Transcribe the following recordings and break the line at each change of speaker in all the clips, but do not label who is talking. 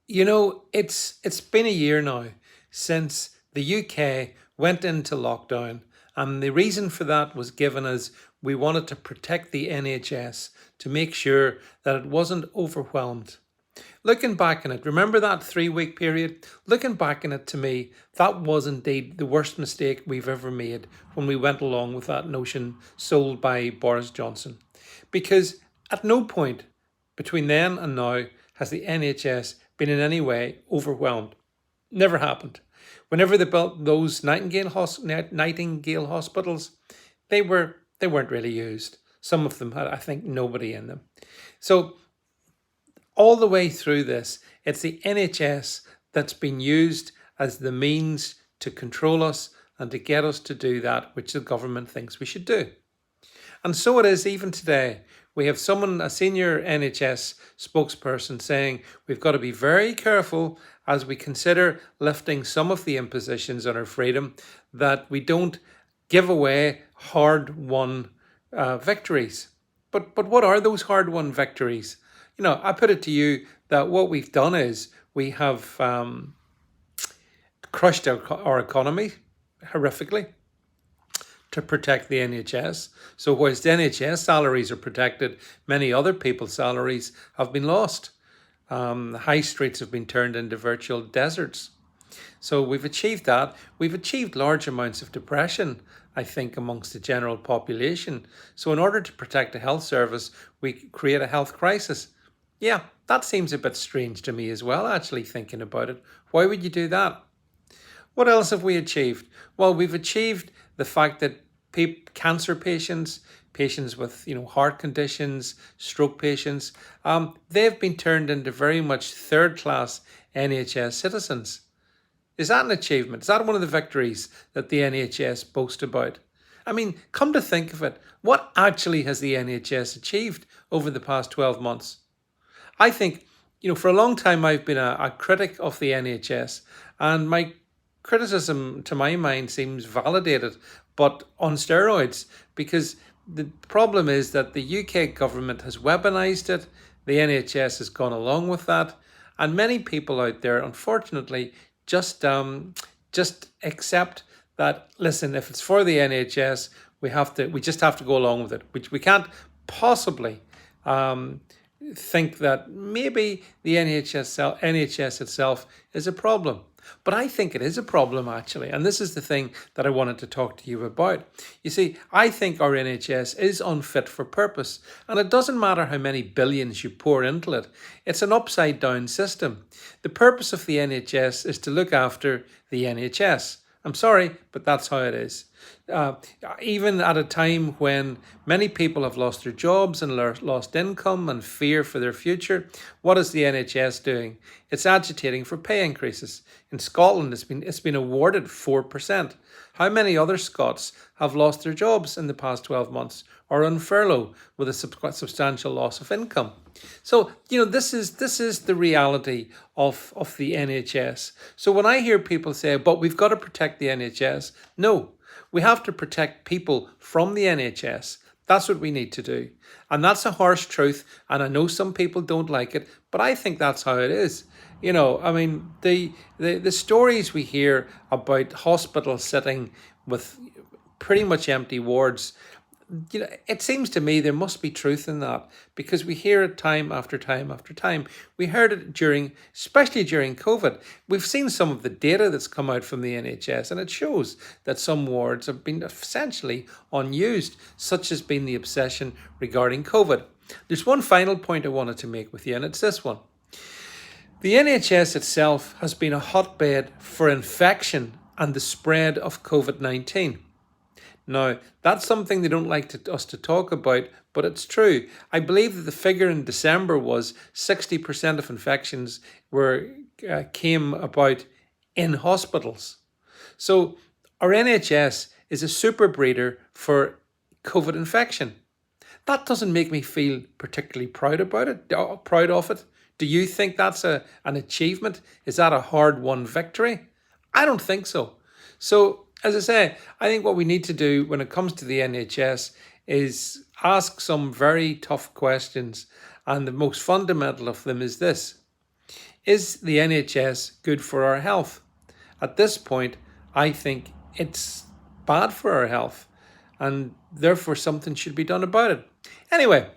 It's been a year now since the UK went into lockdown, and the reason for that was given as we wanted to protect the NHS to make sure that it wasn't overwhelmed. Looking back on it, remember that 3 week period? Looking back on it, to me, that was indeed the worst mistake we've ever made when we went along with that notion sold by Boris Johnson. Because at no point between then and now has the NHS been in any way overwhelmed. Never happened. Whenever they built those Nightingale hospitals, they weren't really used. Some of them had, I think, nobody in them. So all the way through this, it's the NHS that's been used as the means to control us and to get us to do that which the government thinks we should do. And so it is even today. We have someone, a senior NHS spokesperson, saying we've got to be very careful as we consider lifting some of the impositions on our freedom that we don't give away hard won victories. But what are those hard won victories? I put it to you that what we've done is we have crushed our economy horrifically to protect the NHS. So whilst the NHS salaries are protected, many other people's salaries have been lost. The high streets have been turned into virtual deserts. So we've achieved that. We've achieved large amounts of depression, I think, amongst the general population. So in order to protect a health service, we create a health crisis. Yeah, that seems a bit strange to me as well, actually, thinking about it. Why would you do that? What else have we achieved? Well, we've achieved the fact that cancer patients, patients with heart conditions, stroke patients, they've been turned into very much third-class NHS citizens. Is that an achievement? Is that one of the victories that the NHS boast about? I mean, come to think of it, what actually has the NHS achieved over the past 12 months? I think, for a long time I've been a critic of the NHS, and my criticism, to my mind, seems validated, but on steroids, because the problem is that the UK government has weaponized it, the NHS has gone along with that, and many people out there, unfortunately, just accept that, listen, if it's for the NHS, we just have to go along with it. We can't possibly think that maybe the NHS itself is a problem. But I think it is a problem, actually. And this is the thing that I wanted to talk to you about. You see, I think our NHS is unfit for purpose. And it doesn't matter how many billions you pour into it. It's an upside down system. The purpose of the NHS is to look after the NHS. I'm sorry, but that's how it is. Even at a time when many people have lost their jobs and lost income and fear for their future, what is the NHS doing? It's agitating for pay increases. In Scotland, it's been awarded 4%. How many other Scots have lost their jobs in the past 12 months or on furlough with a substantial loss of income? So, this is the reality of the NHS. So when I hear people say, but we've got to protect the NHS, no, we have to protect people from the NHS. That's what we need to do. And that's a harsh truth. And I know some people don't like it, but I think that's how it is. I mean, the stories we hear about hospitals sitting with pretty much empty wards, it seems to me there must be truth in that, because we hear it time after time after time. We heard it especially during COVID. We've seen some of the data that's come out from the NHS, and it shows that some wards have been essentially unused, such has been the obsession regarding COVID. There's one final point I wanted to make with you, and it's this one. The NHS itself has been a hotbed for infection and the spread of COVID-19. Now, that's something they don't like us to talk about, but it's true. I believe that the figure in December was 60% of infections came about in hospitals. So our NHS is a super breeder for COVID infection. That doesn't make me feel particularly proud of it. Do you think that's an achievement? Is that a hard-won victory? I don't think so. So, as I say, I think what we need to do when it comes to the NHS is ask some very tough questions. And the most fundamental of them is this. Is the NHS good for our health? At this point, I think it's bad for our health, and therefore something should be done about it. Anyway,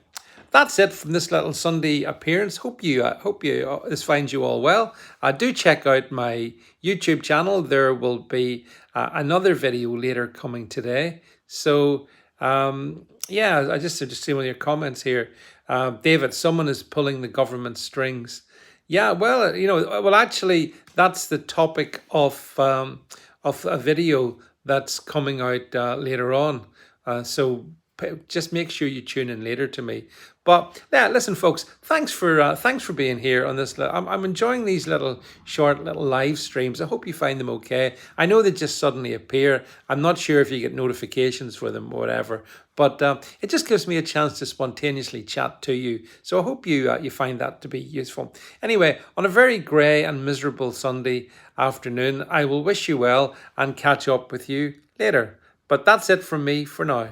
that's it from this little Sunday appearance. Hope this finds you all well. Do check out my YouTube channel. There will be another video later coming today. So yeah, I just see one of your comments here. David, someone is pulling the government strings. Yeah, well, actually, that's the topic of a video that's coming out later on. So just make sure you tune in later to me. But yeah, listen, folks, thanks for being here on this. I'm enjoying these short little live streams. I hope you find them okay. I know they just suddenly appear. I'm not sure if you get notifications for them or whatever, but it just gives me a chance to spontaneously chat to you. So I hope you find that to be useful. Anyway, on a very grey and miserable Sunday afternoon, I will wish you well and catch up with you later. But that's it from me for now.